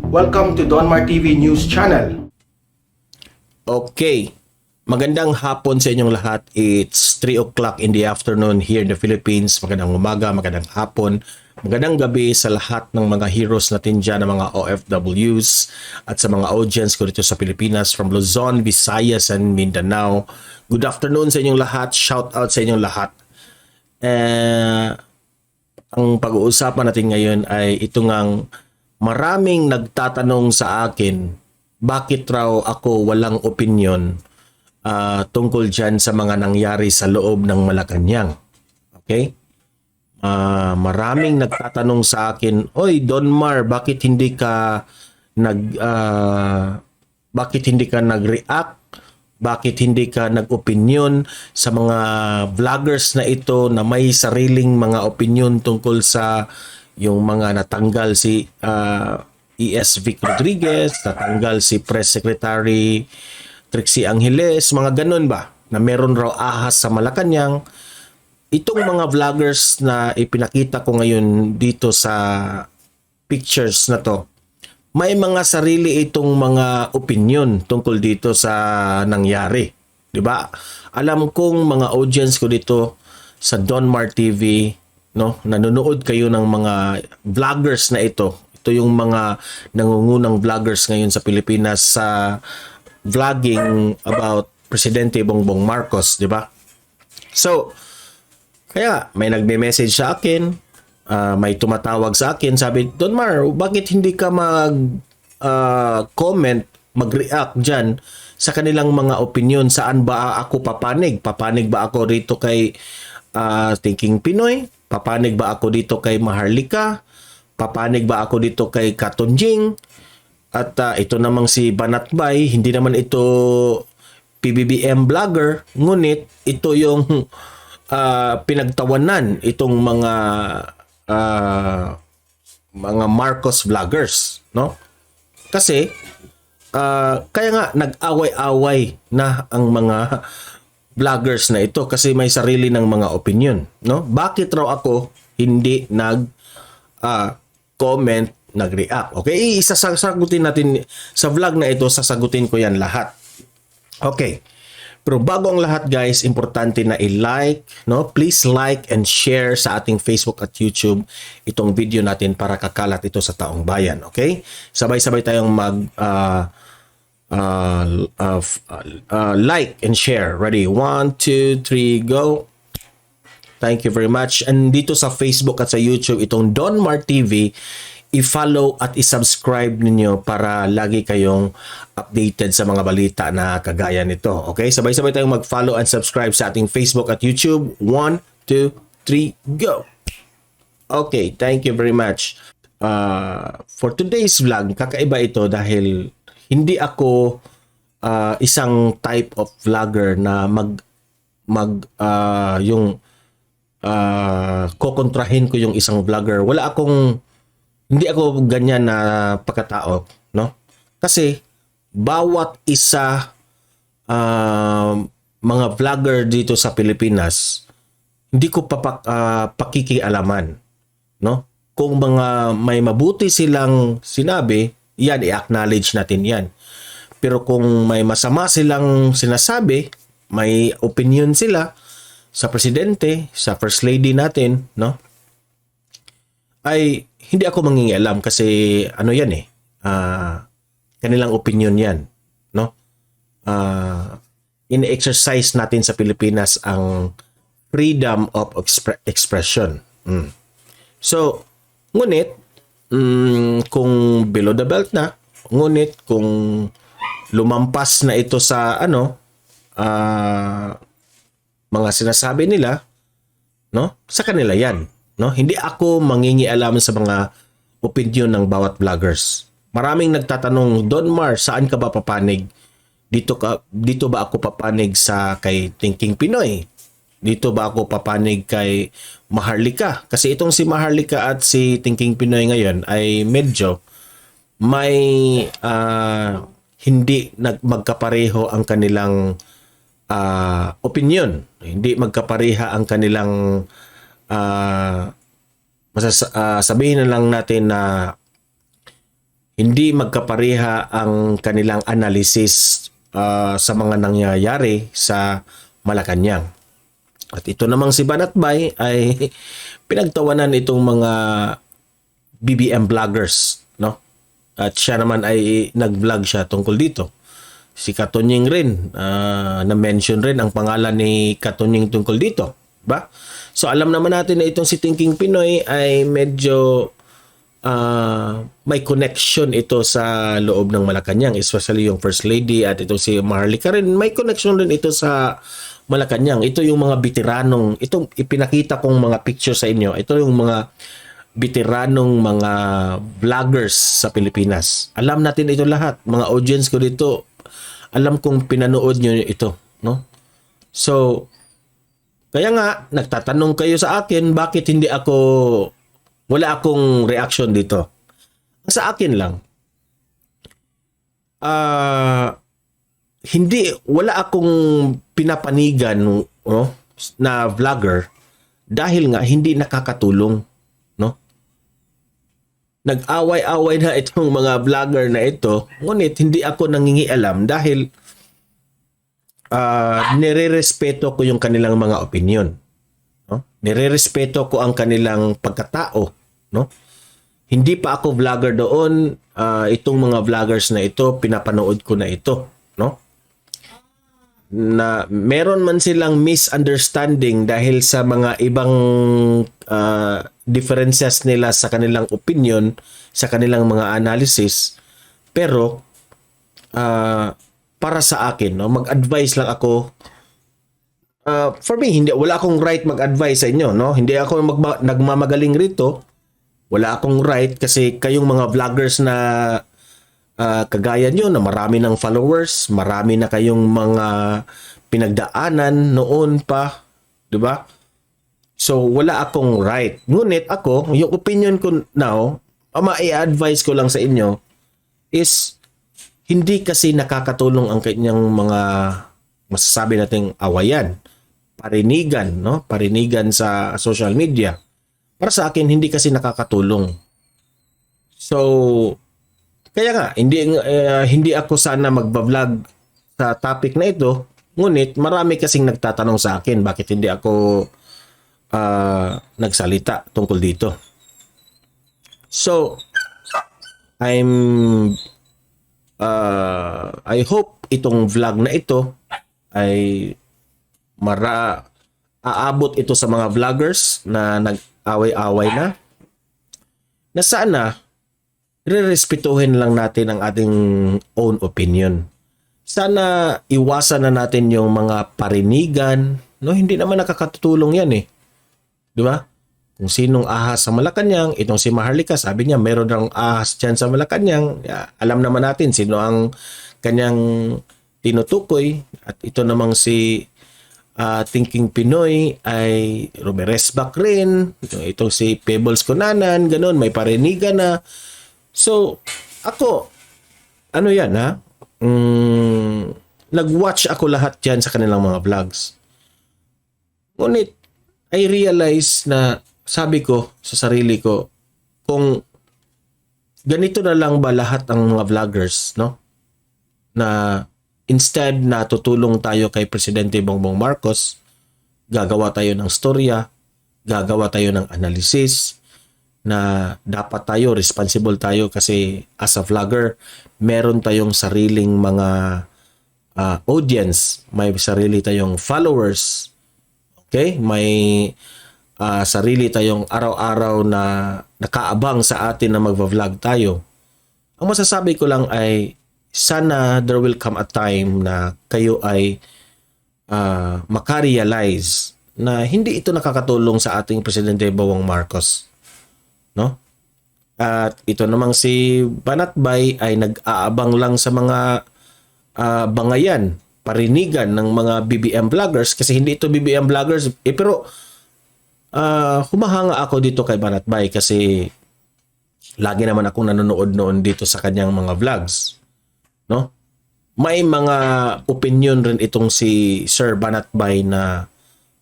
Welcome to Donmar TV News Channel. Okay, magandang hapon sa inyong lahat. It's 3 o'clock in the afternoon here in the Philippines. Magandang umaga, magandang hapon, magandang gabi sa lahat ng mga heroes natin dyan, ng mga OFWs at sa mga audience ko dito sa Pilipinas from Luzon, Visayas, and Mindanao. Good afternoon sa inyong lahat. Shout out sa inyong lahat. Ang pag-uusapan natin ngayon ay ito ngang maraming nagtatanong sa akin bakit raw ako walang opinion tungkol dyan sa mga nangyari sa loob ng Malacanang. Okay? Maraming nagtatanong sa akin, "Oy, Donmar, bakit hindi ka nag-react? Bakit hindi ka nag-opinion sa mga vloggers na ito na may sariling mga opinion tungkol sa yung mga natanggal si E.S. Vic Rodriguez, natanggal si Press Secretary Trixie Angeles, mga ganun ba? Na meron raw ahas sa Malacanang." Itong mga vloggers na ipinakita ko ngayon dito sa pictures na to, may mga sarili itong mga opinion tungkol dito sa nangyari. 'Di ba? Alam kong mga audience ko dito sa Donmar TV, no, nanonood kayo ng mga vloggers na ito. Ito yung mga nangungunang vloggers ngayon sa Pilipinas sa vlogging about Presidente Bongbong Marcos, 'di ba? So, kaya may nagme-message sa akin, may tumatawag sa akin, sabi, "Donmar, bakit hindi ka comment, mag-react dyan sa kanilang mga opinion? Saan ba ako papanig? Papanig ba ako dito kay Thinking Pinoy? Papanig ba ako dito kay Maharlika? Papanig ba ako dito kay Katunjing? At ito namang si Banatbay, hindi naman ito PBBM vlogger, ngunit ito yung pinagtawanan itong mga Marcos vloggers, no? Kasi kaya nga nag-away-away na ang mga vloggers na ito kasi may sarili ng mga opinion, no? Bakit raw ako hindi comment, nag-react? Okay, isasagutin natin sa vlog na ito, sasagutin ko yan lahat. Okay. Pero bago ang lahat, guys, importante na i-like, no? Please like and share sa ating Facebook at YouTube itong video natin para kakalat ito sa taong bayan, okay? Sabay-sabay tayong like and share. Ready? 1, 2, 3, go. Thank you very much. And dito sa Facebook at sa YouTube, itong Donmar TV, i-follow at i-subscribe ninyo para lagi kayong updated sa mga balita na kagaya nito. Okay? Sabay-sabay tayong mag-follow and subscribe sa ating Facebook at YouTube. 1, 2, 3, go! Okay, thank you very much. For today's vlog, kakaiba ito dahil hindi ako isang type of vlogger na kokontrahin ko yung isang vlogger. Hindi ako ganyan na pagkatao, no? Kasi bawat isa mga vlogger dito sa Pilipinas, hindi ko pakikialaman, no? Kung may mabuti silang sinabi, yan, i-acknowledge natin yan. Pero kung may masama silang sinasabi, may opinion sila sa presidente, sa first lady natin, no? Ay hindi ako mangingialam kasi ano yan kanilang opinion yan, no? In-exercise natin sa Pilipinas ang freedom of expression. So, ngunit kung below the belt na, ngunit kung lumampas na ito sa mga sinasabi nila, no? Sa kanila yan. No, hindi ako mangingialam sa mga opinion ng bawat vloggers. Maraming nagtatanong, "Donmar, saan ka ba papanig? Dito ba ako papanig sa kay Thinking Pinoy? Dito ba ako papanig kay Maharlika?" Kasi itong si Maharlika at si Thinking Pinoy ngayon ay medyo may hindi magkapareho ang kanilang opinion. Hindi magkapareha ang kanilang sabihin na lang natin na hindi magkapareha ang kanilang analysis sa mga nangyayari sa Malacanang. At ito namang si Banatbay ay pinagtawanan itong mga BBM vloggers, no? At siya naman ay nag-vlog siya tungkol dito. Si Katunying rin, na-mention rin ang pangalan ni Katunying tungkol dito. Ba? So alam naman natin na itong si Thinking Pinoy ay medyo may connection ito sa loob ng Malacanang, especially yung First Lady at itong si Maharlika rin. May connection rin ito sa Malacanang. Ito yung mga veteranong, itong ipinakita kong mga picture sa inyo, ito yung mga veteranong mga vloggers sa Pilipinas. Alam natin ito lahat. Mga audience ko dito, alam kong pinanood nyo ito. No? So, kaya nga, nagtatanong kayo sa akin, bakit hindi ako, wala akong reaction dito. Sa akin lang, wala akong pinapanigan no, na vlogger dahil nga hindi nakakatulong. No? Nag-away-away na itong mga vlogger na ito, ngunit hindi ako nangingialam dahil nire-respeto ko yung kanilang mga opinion. No? Nire-respeto ko ang kanilang pagkatao. No? Hindi pa ako vlogger doon, itong mga vloggers na ito, pinapanood ko na ito. No? Na meron man silang misunderstanding dahil sa mga ibang differences nila sa kanilang opinion, sa kanilang mga analysis, pero para sa akin, no, mag-advise lang ako. For me, wala akong right mag-advise sa inyo, no? Hindi ako nagmamagaling rito. Wala akong right kasi kayong mga vloggers na kagaya nyo na marami ng followers, marami na kayong mga pinagdaanan noon pa, 'di ba? So wala akong right. Ngunit ako, yung opinion ko now, i-advise ko lang sa inyo is hindi kasi nakakatulong ang kanyang mga masasabi nating awayan, parinigan, no? Parinigan sa social media. Para sa akin hindi kasi nakakatulong. So kaya nga, hindi ako sana magba-vlog sa topic na ito. Ngunit marami kasing nagtatanong sa akin bakit hindi ako nagsalita tungkol dito. So, I hope itong vlog na ito ay aabot ito sa mga vloggers na nag-away-away na sana re-respetuhin lang natin ang ating own opinion. Sana iwasan na natin yung mga parinigan. No, hindi naman nakakatulong yan eh. Di ba? Kung sinong ahas sa Malacanang, itong si Maharlika, sabi niya meron ng ahas dyan sa Malacanang. Alam naman natin sino ang kanyang tinutukoy. At ito namang si Thinking Pinoy ay Ruberesbak rin. Itong si Pebbles Conanan, ganun, may parinigan na. So, ako, ano yan ha? Nag-watch ako lahat yan sa kanilang mga vlogs. Ngunit, I realize na sabi ko sa sarili ko, kung ganito na lang ba lahat ang mga vloggers, no? Na instead na tutulong tayo kay Presidente Bongbong Marcos, gagawa tayo ng storya, gagawa tayo ng analysis, na dapat tayo, responsible tayo kasi as a vlogger, meron tayong sariling mga audience, may sarili tayong followers, okay? May sarili tayong araw-araw na nakaabang sa atin na magva-vlog tayo. Ang masasabi ko lang ay sana there will come a time na kayo ay makarealize na hindi ito nakakatulong sa ating Presidente Bongbong Marcos. No? At ito namang si Banatbay ay nag-aabang lang sa mga bangayan, parinigan ng mga BBM vloggers kasi hindi ito BBM vloggers pero humahanga ako dito kay Banatbay kasi lagi naman akong nanonood noon dito sa kanyang mga vlogs, no? May mga opinion rin itong si Sir Banatbay na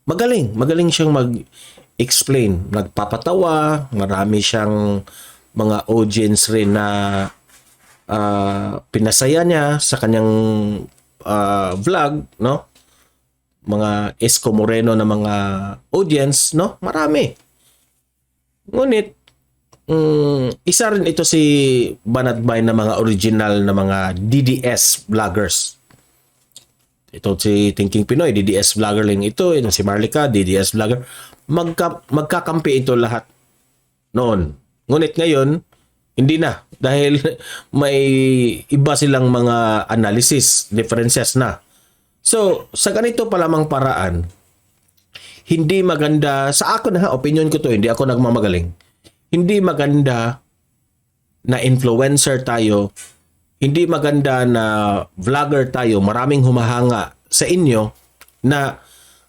magaling siyang mag-explain, nagpapatawa, marami siyang mga audience rin na pinasaya niya sa kanyang vlog, no? Mga Isko Moreno na mga audience, no? Marami. Ngunit, isa rin ito si Banatbay na mga original na mga DDS vloggers. Ito si Thinking Pinoy, DDS vlogger lang ito. Ito si Marlica, DDS vlogger. Magkakampi ito lahat noon. Ngunit ngayon, hindi na. Dahil may iba silang mga analysis, differences na. So, sa ganito pa lamang paraan, hindi maganda, sa ako na opinion ko to, hindi ako nagmamagaling. Hindi maganda na influencer tayo, hindi maganda na vlogger tayo, maraming humahanga sa inyo na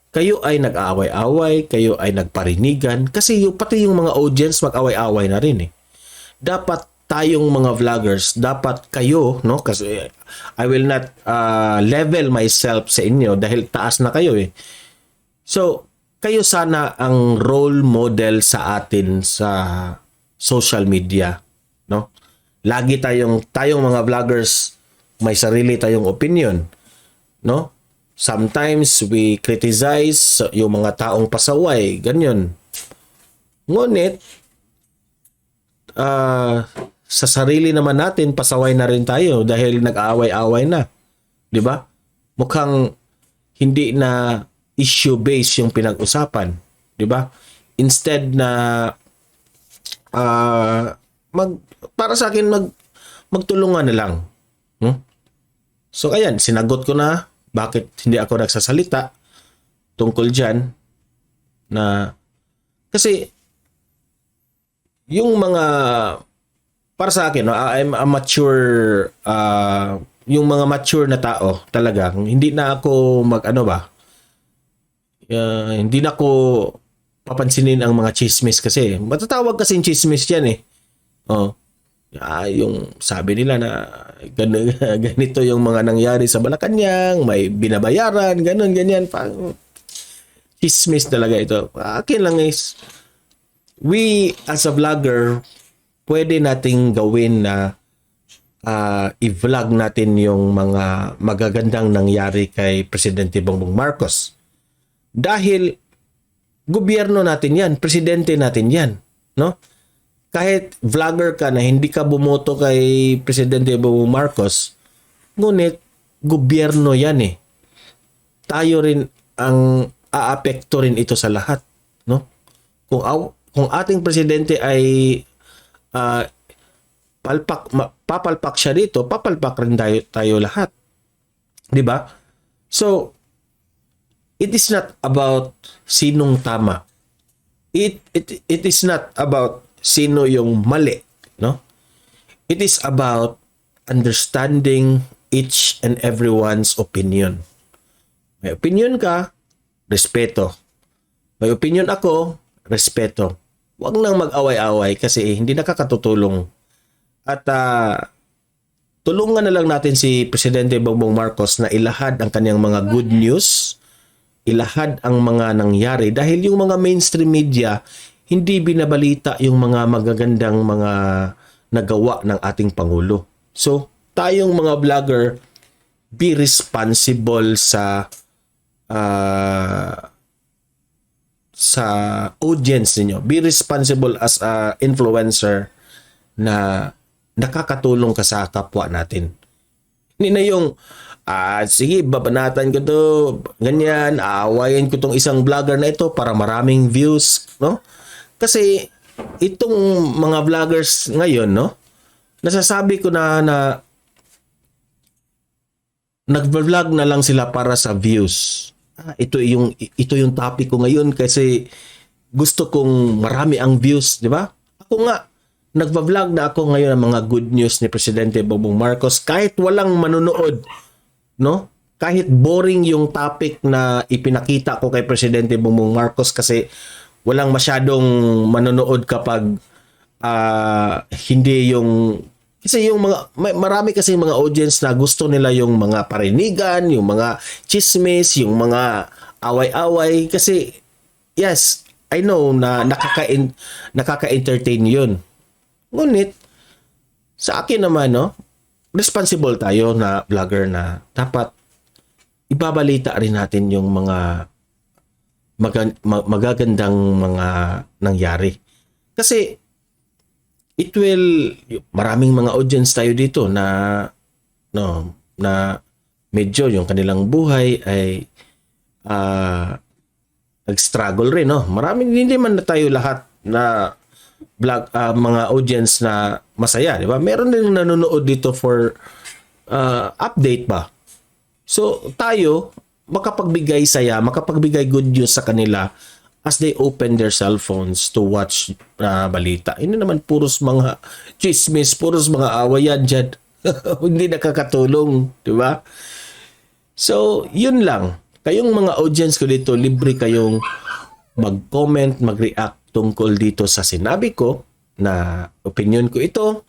kayo ay nag-aaway-away, kayo ay nagparinigan, kasi pati yung mga audience mag-away-away na rin eh. Dapat tayong mga vloggers, dapat kayo, no? Kasi I will not level myself sa inyo dahil taas na kayo eh. So, kayo sana ang role model sa atin sa social media, no? Lagi tayong mga vloggers may sarili tayong opinion, no? Sometimes we criticize yung mga taong pasaway, ganyan. Ngunit sa sarili naman natin pasaway na rin tayo dahil nag-aaway-away na. 'Di ba? Mukhang hindi na issue-based yung pinag-usapan, 'di ba? Instead na para sa akin magtulungan na lang. So ayan, sinagot ko na bakit hindi ako nagsasalita tungkol diyan na kasi yung mga para sa akin, no, I'm a mature yung mga mature na tao talaga. Hindi na ako hindi na ako papansinin ang mga chismis kasi. Matatawag kasing chismis yan eh. Oh. Yung sabi nila na ganito yung mga nangyari sa Malacanang, may binabayaran, ganun, ganyan. Chismis talaga ito. Akin lang is, we as a vlogger, pwede nating gawin na i-vlog natin yung mga magagandang nangyari kay Presidente Bongbong Marcos. Dahil gobyerno natin yan, presidente natin yan, no? Kahit vlogger ka na hindi ka bumoto kay Presidente Bongbong Marcos, ngunit gobyerno yan eh. Tayo rin ang aapekto rin ito sa lahat, no? Kung ating presidente ay papalpak siya dito, papalpak rin tayo lahat. 'Di ba? So, it is not about sinong tama. It is not about sino yung mali, no? It is about understanding each and everyone's opinion. May opinion ka, respeto. May opinion ako, respeto. Huwag nang mag-away-away kasi hindi nakakatutulong. At tulungan na lang natin si Presidente Bongbong Marcos na ilahad ang kanyang mga good news, ilahad ang mga nangyari dahil yung mga mainstream media hindi binabalita yung mga magagandang mga nagawa ng ating Pangulo. So, tayong mga vlogger, be responsible sa audience niyo. Be responsible as a influencer na nakakatulong ka sa kapwa natin. Hindi na yung sige, babanatan ko to, ganyan, aawayin ko tong isang vlogger na ito para maraming views, no? Kasi itong mga vloggers ngayon, no? Nasasabi ko na nag-vlog na lang sila para sa views. Ito yung topic ko ngayon kasi gusto kong marami ang views, di ba? Ako nga, nagva-vlog na ako ngayon ng mga good news ni Presidente Bongbong Marcos kahit walang manonood, no? Kahit boring yung topic na ipinakita ko kay Presidente Bongbong Marcos kasi walang masyadong manonood kapag hindi yung kasi yung marami kasi mga audience na gusto nila yung mga parinigan, yung mga chismis, yung mga away-away kasi yes, I know na nakaka-entertain yun. Ngunit sa akin naman, no, responsible tayo na vlogger na dapat ibabalita rin natin yung mga magagandang mga nangyari. Kasi maraming mga audience tayo dito na medyo yung kanilang buhay ay nag-struggle rin, no? Maraming, hindi man na tayo lahat na mga audience na masaya, di ba? Meron din nanonood dito for update ba? So, tayo, makapagbigay saya, makapagbigay good news sa kanila as they open their cell phones to watch balita. Hindi naman puros mga chismis, puros mga awayan dyan. Hindi nakakatulong, di ba? So, yun lang. Kayong mga audience ko dito, libre kayong mag-comment, mag-react tungkol dito sa sinabi ko na opinion ko ito.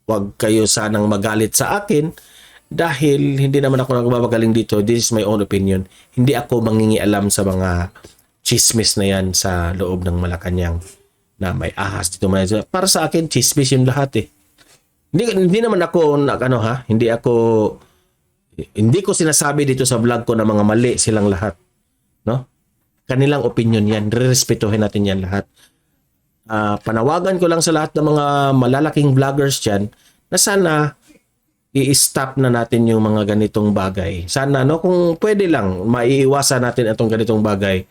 Huwag kayo sanang magalit sa akin dahil hindi naman ako nagbabagaling dito. This is my own opinion. Hindi ako mangingialam sa mga chismis na yan sa loob ng Malacanang na may ahas dito. Para sa akin, chismis yung lahat eh. Hindi naman ako, hindi ko sinasabi dito sa vlog ko na mga mali silang lahat. No? Kanilang opinion yan. Rerespetuhin natin yan lahat. Panawagan ko lang sa lahat ng mga malalaking vloggers dyan na sana i-stop na natin yung mga ganitong bagay. Sana, no, kung pwede lang, maiiwasan natin itong ganitong bagay.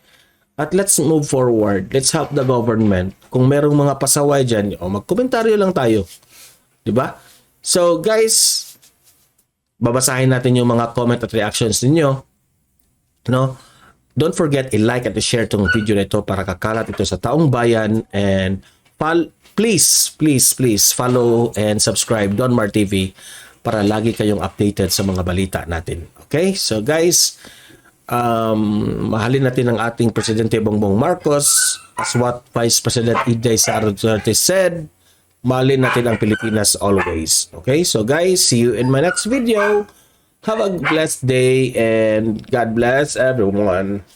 At let's move forward. Let's help the government. Kung merong mga pasaway dyan, magkomentaryo lang tayo. Diba? So, guys, babasahin natin yung mga comment at reactions ninyo. No? Don't forget i-like at i-share tong video na ito para kakalat ito sa taong bayan, and please follow and subscribe Don Mar TV para lagi kayong updated sa mga balita natin. Okay? So guys, mahalin natin ang ating Presidente Bongbong Marcos as what Vice President Inday Sara Duterte said. Mahalin natin ang Pilipinas always. Okay? So guys, see you in my next video. Have a blessed day and God bless everyone.